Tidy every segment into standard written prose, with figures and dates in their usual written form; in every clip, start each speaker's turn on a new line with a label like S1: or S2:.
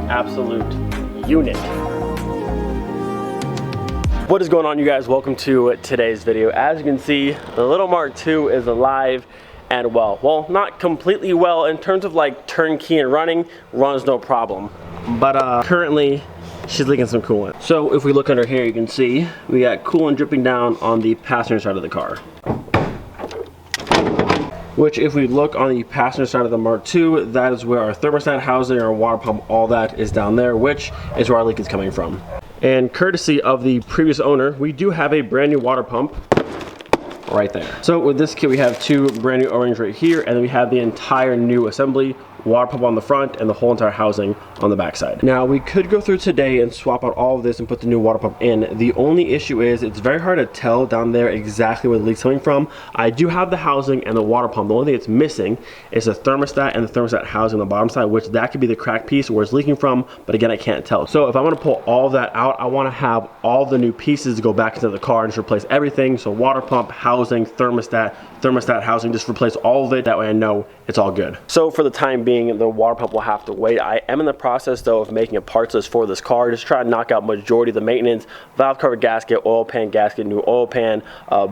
S1: absolute unit. What is going on, you guys? Welcome to today's video. As you can see, the little Mark II is alive and well, not completely well in terms of like turnkey and running, runs no problem. But currently, she's leaking some coolant. So if we look under here, you can see we got coolant dripping down on the passenger side of the car. Which, if we look on the passenger side of the Mark II, that is where our thermostat housing, our water pump, all that is down there, which is where our leak is coming from. And courtesy of the previous owner, we do have a brand new water pump right there. So with this kit, we have two brand new O-rings right here, and then we have the entire new assembly, water pump on the front, and the whole entire housing on the back side. Now, we could go through today and swap out all of this and put the new water pump in. The only issue is it's very hard to tell down there exactly where the leak's coming from. I do have the housing and the water pump. The only thing it's missing is the thermostat and the thermostat housing on the bottom side, which that could be the cracked piece where it's leaking from, but again, I can't tell. So if I want to pull all of that out, I want to have all the new pieces go back into the car and just replace everything. So water pump, housing, thermostat housing, just replace all of it. That way I know it's all good. So for the time being, the water pump will have to wait. I am in the process though of making a parts list for this car, just try to knock out majority of the maintenance: valve cover gasket, oil pan gasket, new oil pan,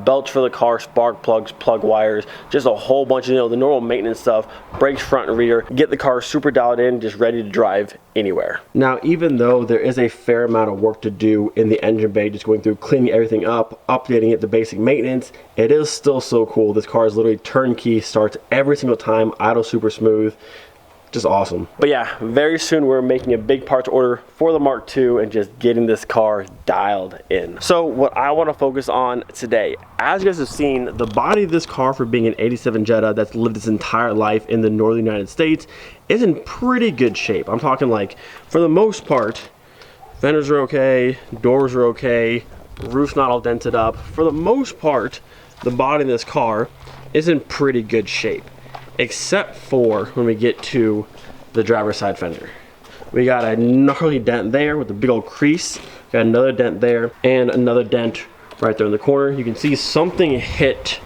S1: belts for the car, spark plugs, plug wires, just a whole bunch of the normal maintenance stuff, brakes front and rear, get the car super dialed in, just ready to drive anywhere. Now, even though there is a fair amount of work to do in the engine bay, just going through cleaning everything up, updating it to basic maintenance, it is still so cool. This car is literally turnkey, starts every single time, idle super smooth. Just awesome. But yeah, very soon we're making a big parts order for the Mark II and just getting this car dialed in. So what I want to focus on today, as you guys have seen, the body of this car, for being an '87 Jetta that's lived its entire life in the northern United States, is in pretty good shape. I'm talking like, for the most part, fenders are okay, doors are okay, roof's not all dented up. For the most part, the body of this car is in pretty good shape, except for when we get to the driver's side fender. We got a gnarly dent there with a big old crease, got another dent there, and another dent right there in the corner. You can see something hit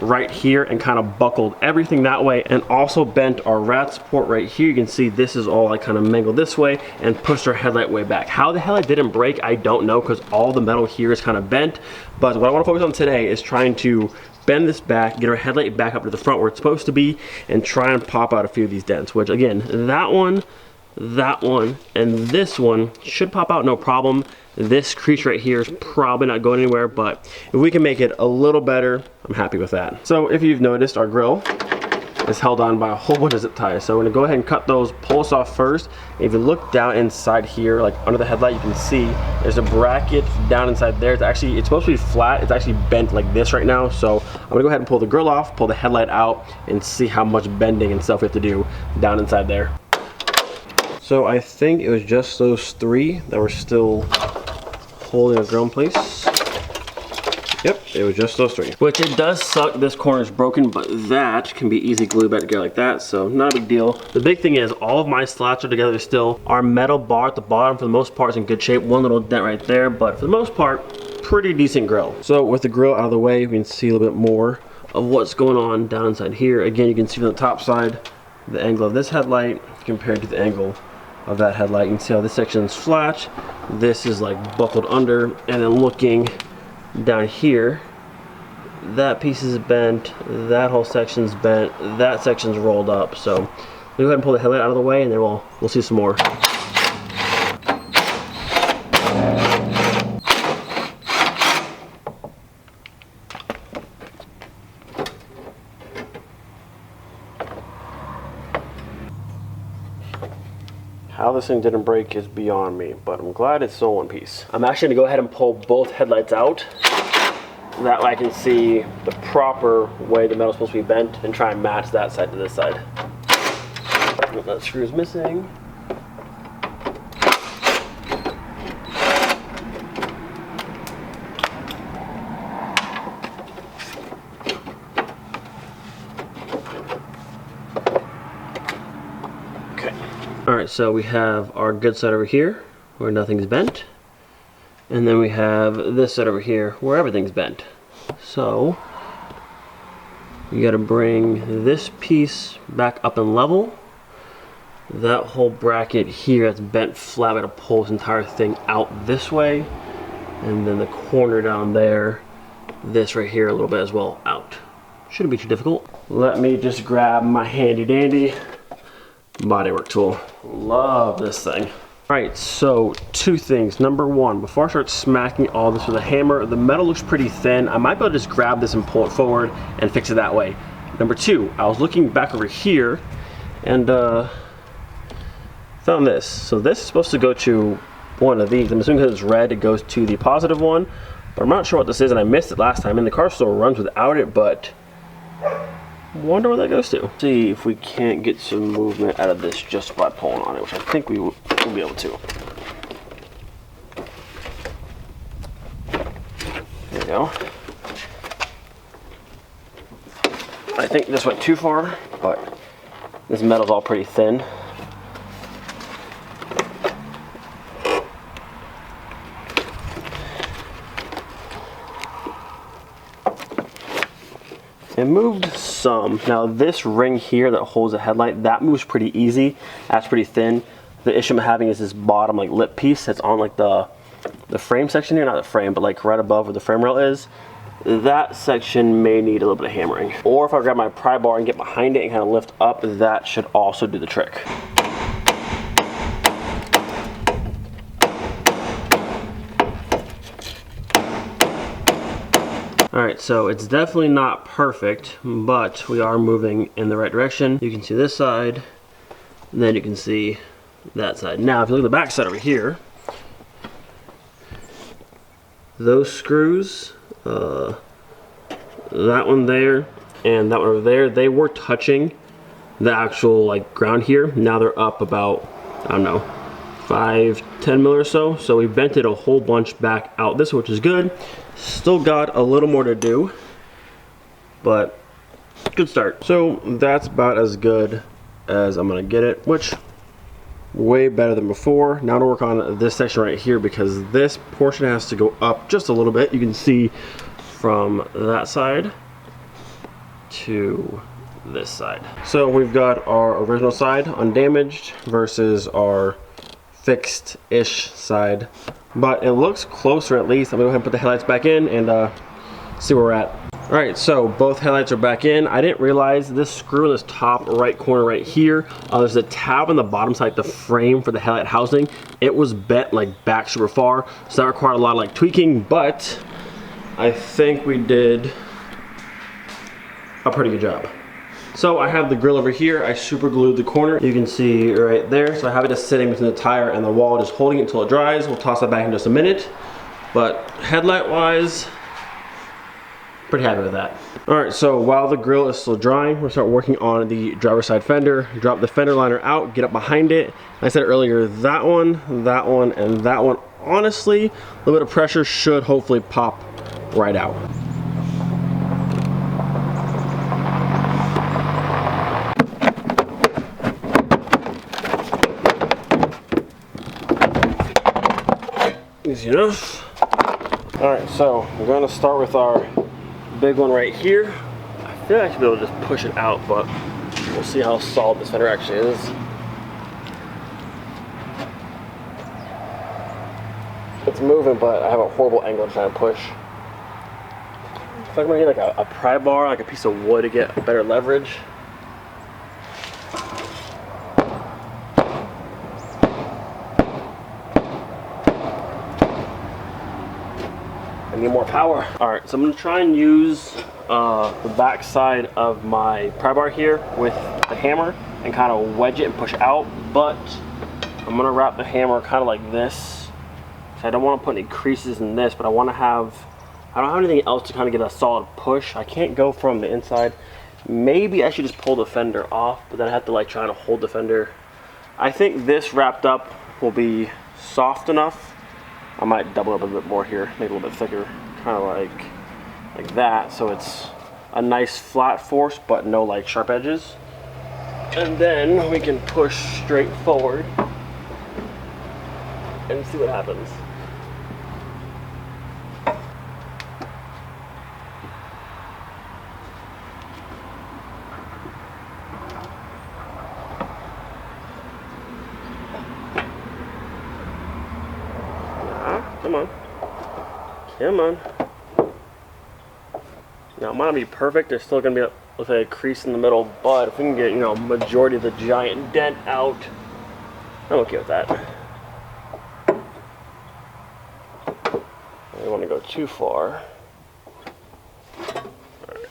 S1: right here and kind of buckled everything that way, and also bent our rat support right here. You can see this is all like kind of mangled this way and pushed our headlight way back. How the hell it didn't break, I don't know, because all the metal here is kind of bent. But what I want to focus on today is trying to bend this back, get our headlight back up to the front where it's supposed to be, and try and pop out a few of these dents, which again, that one, and this one should pop out no problem. This crease right here is probably not going anywhere, but if we can make it a little better, I'm happy with that. So if you've noticed, our grill is held on by a whole bunch of zip ties. So we're gonna go ahead and cut those, pull us off first. If you look down inside here, like under the headlight, you can see there's a bracket down inside there. It's supposed to be flat. It's actually bent like this right now. So I'm gonna go ahead and pull the grill off, pull the headlight out, and see how much bending and stuff we have to do down inside there. So I think it was just those three that were still holding the grill in place. Yep, it was just those three. Which, it does suck this corner is broken, but that can be easily glued back together like that, so not a big deal. The big thing is all of my slats are together still. Our metal bar at the bottom, for the most part, is in good shape. One little dent right there, but for the most part, pretty decent grill. So with the grill out of the way, we can see a little bit more of what's going on down inside here. Again, you can see from the top side, the angle of this headlight compared to the angle of that headlight. You can see how this section is flat, this is like buckled under, and then looking down here, that piece is bent, that whole section's bent, that section's rolled up. So we'll go ahead and pull the headlight out of the way, and then we'll see some more. How this thing didn't break is beyond me, but I'm glad it's still one piece. I'm actually gonna go ahead and pull both headlights out. That way I can see the proper way the metal's supposed to be bent and try and match that side to this side. That screw is missing. Alright, so we have our good side over here where nothing's bent, and then we have this side over here where everything's bent. So you got to bring this piece back up and level, That whole bracket here that's bent flat, I'm gonna pull this entire thing out this way, and then the corner down there, this right here a little bit as well, out. Shouldn't be too difficult. Let me just grab my handy dandy bodywork tool. Love this thing. All right, so two things. Number one, before I start smacking all this with a hammer, the metal looks pretty thin. I might be able to just grab this and pull it forward and fix it that way. Number two, I was looking back over here and found this. So this is supposed to go to one of these. I'm assuming because it's red, it goes to the positive one, but I'm not sure what this is, and I missed it last time, and the car still runs without it, but wonder where that goes to. See if we can't get some movement out of this just by pulling on it, which I think we will be able to. There we go. I think this went too far, but this metal's all pretty thin. It moved some. Now this ring here that holds the headlight, that moves pretty easy. That's pretty thin. The issue I'm having is this bottom like lip piece that's on like the frame section here, not the frame, but like right above where the frame rail is. That section may need a little bit of hammering. Or if I grab my pry bar and get behind it and kind of lift up, that should also do the trick. Alright, so it's definitely not perfect, but we are moving in the right direction. You can see this side, and then you can see that side. Now, if you look at the back side over here, those screws, that one there, and that one over there, they were touching the actual like ground here. Now they're up about, I don't know, 5-10 mil or so. So we bent it a whole bunch back out this, which is good. Still got a little more to do, but good start. So that's about as good as I'm gonna get it, which way better than before. Now to work on this section right here, because this portion has to go up just a little bit. You can see from that side to this side. So we've got our original side undamaged versus our fixed-ish side, but it looks closer at least. I'm gonna go ahead and put the headlights back in and see where we're at. All right, so both headlights are back in. I didn't realize this screw in this top right corner right here, there's a tab on the bottom side, the frame for the headlight housing. It was bent like back super far, so that required a lot of like tweaking, but I think we did a pretty good job. So I have the grill over here. I super glued the corner. You can see right there. So I have it just sitting between the tire and the wall, just holding it until it dries. We'll toss that back in just a minute. But headlight wise, pretty happy with that. All right, so while the grill is still drying, we'll start working on the driver's side fender. Drop the fender liner out, get up behind it. I said earlier, that one, and that one. Honestly, a little bit of pressure should hopefully pop right out. Easy enough. All right, so we're going to start with our big one right here. I feel like I should be able to just push it out, but we'll see how solid this fender actually is. It's moving, but I have a horrible angle to try and push. I feel like I'm gonna need like a pry bar, like a piece of wood to get better leverage. I need more power. All right, so I'm gonna try and use the back side of my pry bar here with the hammer and kind of wedge it and push out, but I'm gonna wrap the hammer kind of like this. So I don't want to put any creases in this, but I want to have, I don't have anything else to kind of get a solid push. I can't go from the inside. Maybe I should just pull the fender off, but then I have to like try to hold the fender. I think this wrapped up will be soft enough. I might double up a bit more here, make it a little bit thicker, kind of like that, so it's a nice flat force, but no like sharp edges. And then we can push straight forward and see what happens. Come on. Come on. Now, it might not be perfect. There's still going to be looks like a crease in the middle, but if we can get, you know, majority of the giant dent out, I'm okay with that. I don't want to go too far. Alright.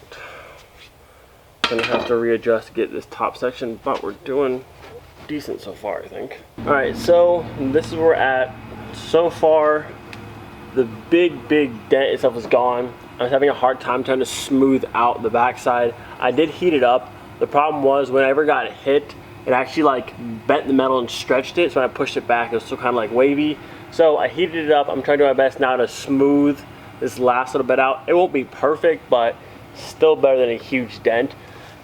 S1: Gonna have to readjust to get this top section, but we're doing decent so far, I think. Alright, so this is where we're at. So far, the big dent itself is gone. I was having a hard time trying to smooth out the backside. I did heat it up. The problem was whenever it got hit, it actually like bent the metal and stretched it. So when I pushed it back, it was still kind of like wavy. So I heated it up. I'm trying to do my best now to smooth this last little bit out. It won't be perfect, but still better than a huge dent.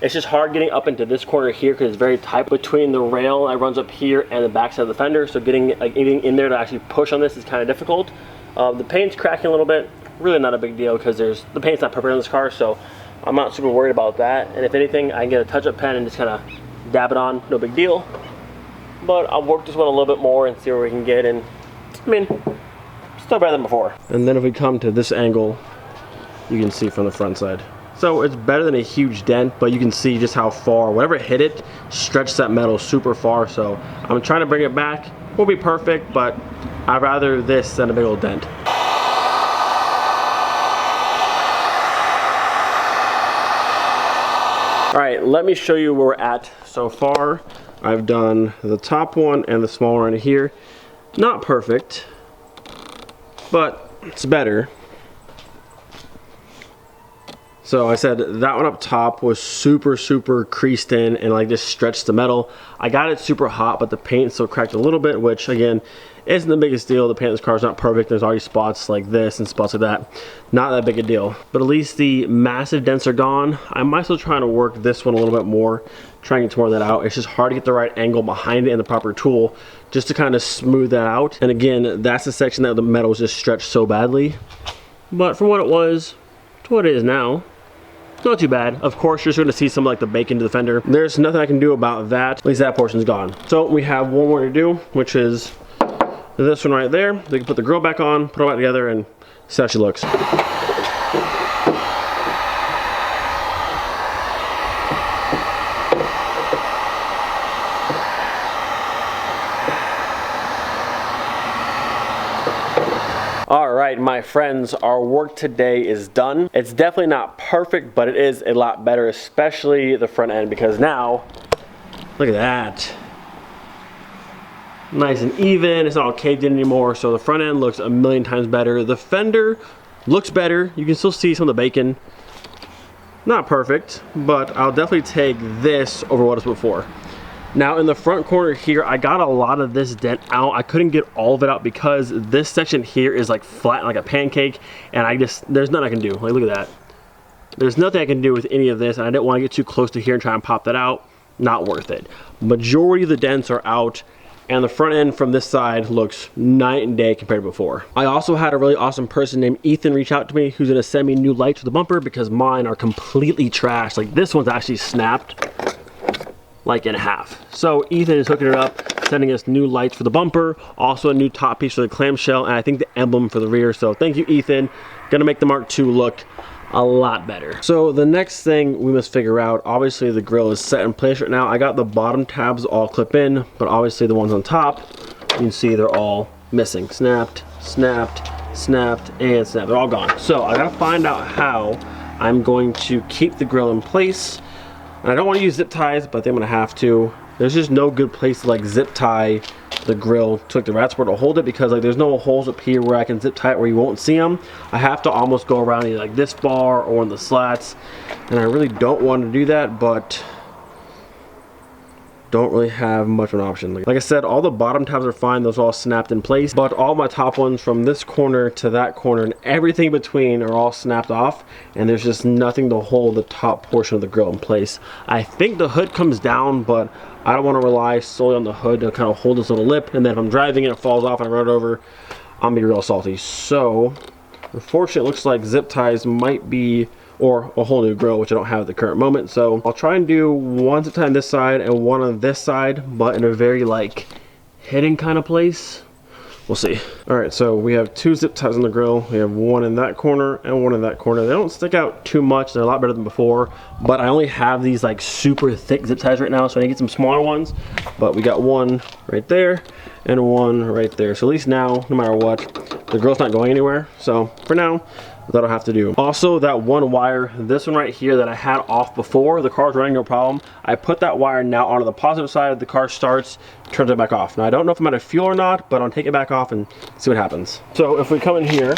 S1: It's just hard getting up into this corner here because it's very tight between the rail that runs up here and the backside of the fender. So getting like anything in there to actually push on this is kind of difficult. The paint's cracking a little bit. Really not a big deal because the paint's not perfect on this car, so I'm not super worried about that. And if anything, I can get a touch-up pen and just kind of dab it on, no big deal. But I'll work this one a little bit more and see where we can get. And I mean, still better than before. And then if we come to this angle, you can see from the front side. So it's better than a huge dent, but you can see just how far, whatever hit it, stretched that metal super far. So I'm trying to bring it back. Won't be perfect, but I'd rather this than a big old dent. Alright, let me show you where we're at so far. I've done the top one and the small one right here. Not perfect, but it's better. So I said that one up top was super creased in and like just stretched the metal. I got it super hot, but the paint still cracked a little bit, which again isn't the biggest deal. The paint in this car is not perfect. There's already spots like this and spots like that. Not that big a deal, but at least the massive dents are gone. I might still try to work this one a little bit more, try and get more of that out. It's just hard to get the right angle behind it and the proper tool just to kind of smooth that out. And again, that's the section that the metal was just stretched so badly. But from what it was to what it is now, not too bad. Of course, you're just going to see some like the bacon to the fender. There's nothing I can do about that. At least that portion's gone. So we have one more to do, which is this one right there. We can put the grill back on, put it back together, and see how she looks. Alright, my friends, our work today is done. It's definitely not perfect, but it is a lot better, especially the front end, because now, look at that. Nice and even, it's not all caved in anymore, so the front end looks a million times better. The fender looks better. You can still see some of the bacon. Not perfect, but I'll definitely take this over what it was before. Now in the front corner here, I got a lot of this dent out. I couldn't get all of it out because this section here is like flat like a pancake, and there's nothing I can do. Like, look at that. There's nothing I can do with any of this, and I didn't want to get too close to here and try and pop that out. Not worth it. Majority of the dents are out, and the front end from this side looks night and day compared to before. I also had a really awesome person named Ethan reach out to me who's gonna send me new lights for the bumper because mine are completely trashed. Like, this one's actually snapped like in half. So Ethan is hooking it up, sending us new lights for the bumper, also a new top piece for the clamshell, and I think the emblem for the rear. So thank you, Ethan. Gonna make the Mark II look a lot better. So the next thing we must figure out, obviously the grill is set in place right now. I got the bottom tabs all clip in, but obviously the ones on top, you can see they're all missing. Snapped, snapped, snapped, and snapped. They're all gone. So I gotta find out how I'm going to keep the grill in place. And I don't want to use zip ties, but I think I'm gonna have to. There's just no good place to like zip tie the grill to like the rat support to hold it, because like there's no holes up here where I can zip tie it where you won't see them. I have to almost go around either like this bar or in the slats, and I really don't want to do that, but don't really have much of an option. Like I said, all the bottom tabs are fine, those are all snapped in place, but all my top ones from this corner to that corner and everything between are all snapped off, and there's just nothing to hold the top portion of the grill in place. I think the hood comes down, but I don't want to rely solely on the hood to kind of hold this little lip, and then if I'm driving and it falls off and I run it over, I'm gonna be real salty. So unfortunately, it looks like zip ties might be, or a whole new grill, which I don't have at the current moment. So I'll try and do one zip tie on this side and one on this side, but in a very like hidden kind of place. we'll see. All right, so we have 2 zip ties on the grill. We have one in that corner and one in that corner. They don't stick out too much. They're a lot better than before, but I only have these like super thick zip ties right now, so I need to get some smaller ones. But we got one right there and one right there. So at least now, no matter what, the grill's not going anywhere. So for now, that'll have to do. Also, that one wire, this one right here that I had off before, the car's running no problem. I put that wire now onto the positive side, the car starts, turns it back off. Now I don't know if I'm out of fuel or not, but I'll take it back off and see what happens. So if we come in here,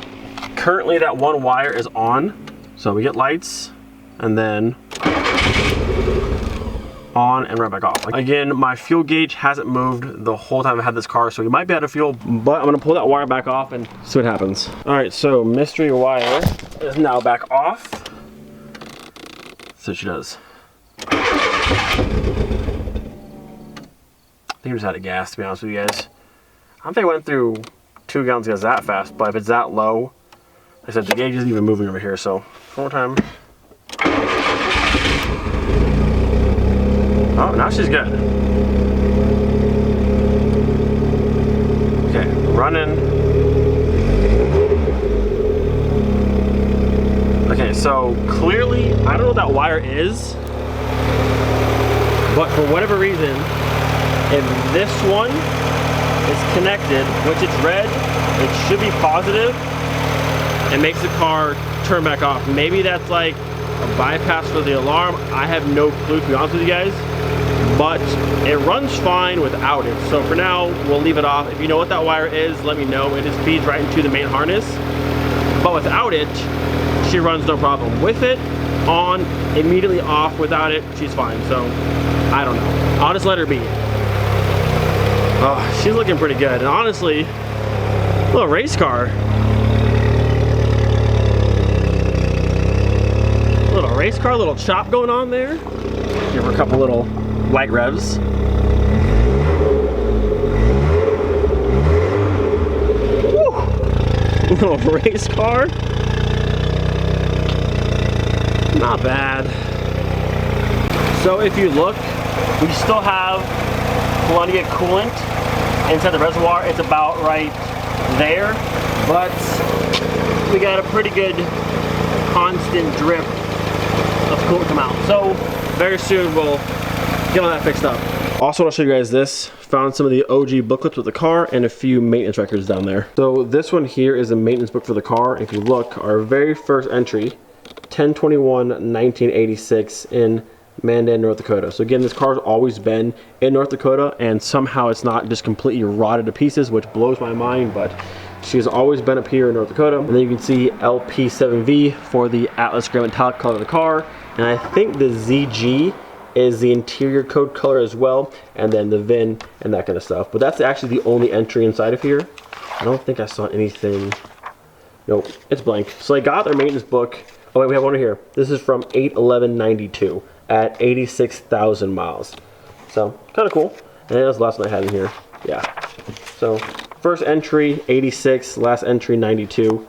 S1: currently that one wire is on. So we get lights and then on and right back off. Again, my fuel gauge hasn't moved the whole time I've had this car, so we might be out of fuel, but I'm gonna pull that wire back off and see what happens. All right, so mystery wire is now back off. So she does. I think I'm just out of gas, to be honest with you guys. I don't think I went through 2 gallons of gas that fast, but if it's that low, like I said, the gauge isn't even moving over here, so one more time. Oh, now she's good. Okay, running. Okay, so clearly, I don't know what that wire is, but for whatever reason, if this one is connected, which it's red, it should be positive, and makes the car turn back off. Maybe that's like a bypass for the alarm. I have no clue, to be honest with you guys. But it runs fine without it. So for now, we'll leave it off. If you know what that wire is, let me know. It just feeds right into the main harness. But without it, she runs no problem. With it, on, immediately off. Without it, she's fine. So, I don't know. I'll just let her be. Oh, she's looking pretty good. And honestly, a little race car. A little race car, little chop going on there. Give her a couple little light revs. Woo! Little race car. Not bad. So if you look, we still have plenty of coolant inside the reservoir. It's about right there, but we got a pretty good constant drip of coolant come out. So very soon we'll get all that fixed up. Also, want to show you guys this. Found some of the OG booklets with the car and a few maintenance records down there. So this one here is a maintenance book for the car. If you look, our very first entry, 10/21/1986 in Mandan, North Dakota. So again, this car's always been in North Dakota, and somehow it's not just completely rotted to pieces, which blows my mind, but she's always been up here in North Dakota. And then you can see LP7V for the Atlas Gray metallic color of the car. And I think the ZG is the interior code color as well, and then the VIN and that kind of stuff. But that's actually the only entry inside of here. I don't think I saw anything. Nope, it's blank. So I got their maintenance book. Oh wait, we have one here. This is from 8/11/92 at 86,000 miles. So kind of cool. And that was the last one I had in here. Yeah. So first entry 86, last entry 92.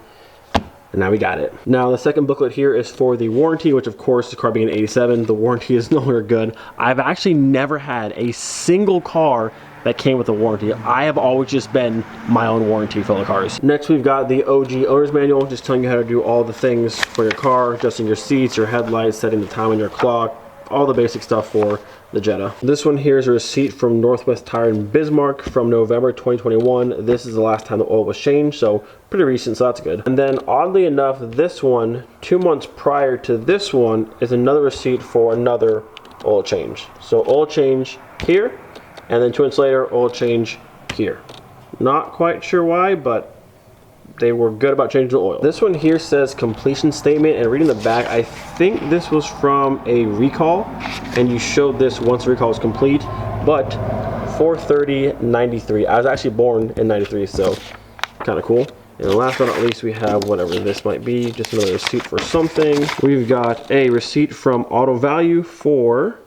S1: And now we got it. Now the second booklet here is for the warranty, which of course, the car being an 87, the warranty is no longer good. I've actually never had a single car that came with a warranty. I have always just been my own warranty for the cars. Next, we've got the OG owner's manual, just telling you how to do all the things for your car, adjusting your seats, your headlights, setting the time on your clock, all the basic stuff for the Jetta. This one here is a receipt from Northwest Tire in Bismarck from November 2021. This is the last time the oil was changed, so pretty recent, so that's good. And then oddly enough, this one, 2 months prior to this one, is another receipt for another oil change. So oil change here, and then 2 months later, oil change here. Not quite sure why, but they were good about changing the oil. This one here says completion statement, and reading the back, I think this was from a recall, and you showed this once the recall was complete, but 4/30/93. I was actually born in 93, so kind of cool. And last but not least, we have whatever this might be, just another receipt for something. We've got a receipt from Auto Value for,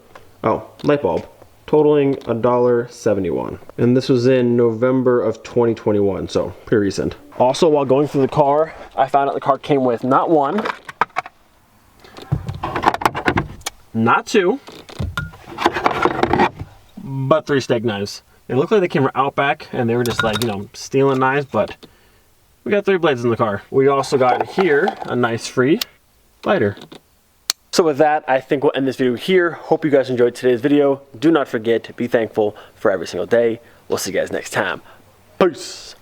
S1: oh, light bulb, totaling $1.71. And this was in November of 2021, so pretty recent. Also, while going through the car, I found out the car came with not one, not two, but 3 steak knives. It looked like they came from Outback and they were just like, you know, stealing knives, but we got 3 blades in the car. We also got here a nice free lighter. So with that, I think we'll end this video here. Hope you guys enjoyed today's video. Do not forget to be thankful for every single day. We'll see you guys next time. Peace.